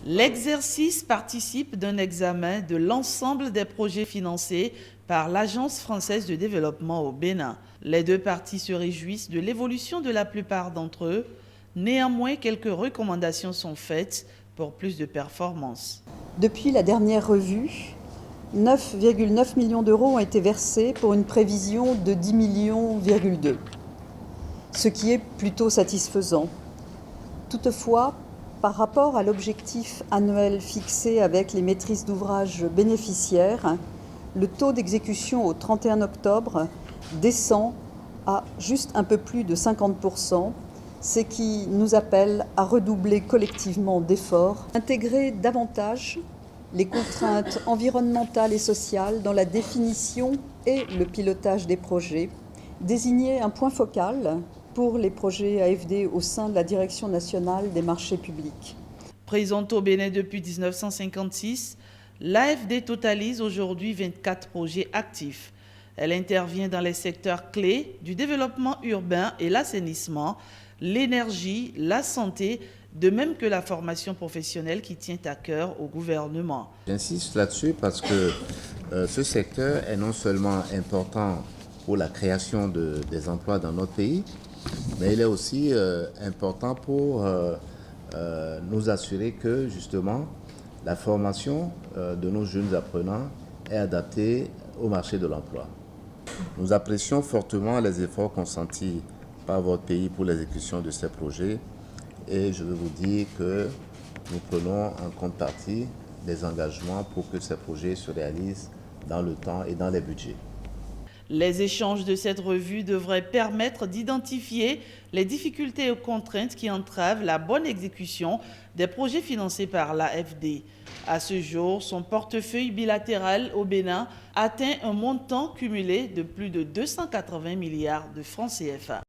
L'exercice participe d'un examen de l'ensemble des projets financés par l'Agence française de développement au Bénin. Les deux parties se réjouissent de l'évolution de la plupart d'entre eux. Néanmoins, quelques recommandations sont faites pour plus de performance. Depuis la dernière revue, 9,9 millions d'euros ont été versés pour une prévision de 10,2 millions, ce qui est plutôt satisfaisant. Toutefois, par rapport à l'objectif annuel fixé avec les maîtrises d'ouvrage bénéficiaires, le taux d'exécution au 31 octobre descend à juste un peu plus de 50%, ce qui nous appelle à redoubler collectivement d'efforts, intégrer davantage les contraintes environnementales et sociales dans la définition et le pilotage des projets, désigner un point focal pour les projets AFD au sein de la Direction nationale des marchés publics. Présente au Bénin depuis 1956, l'AFD totalise aujourd'hui 24 projets actifs. Elle intervient dans les secteurs clés du développement urbain et l'assainissement, l'énergie, la santé, de même que la formation professionnelle qui tient à cœur au gouvernement. J'insiste là-dessus parce que ce secteur est non seulement important pour la création des emplois dans notre pays, mais il est aussi important pour nous assurer que justement la formation de nos jeunes apprenants est adaptée au marché de l'emploi. Nous apprécions fortement les efforts consentis par votre pays pour l'exécution de ces projets et je veux vous dire que nous prenons en compte partie des engagements pour que ces projets se réalisent dans le temps et dans les budgets. Les échanges de cette revue devraient permettre d'identifier les difficultés et contraintes qui entravent la bonne exécution des projets financés par l'AFD. À ce jour, son portefeuille bilatéral au Bénin atteint un montant cumulé de plus de 280 milliards de francs CFA.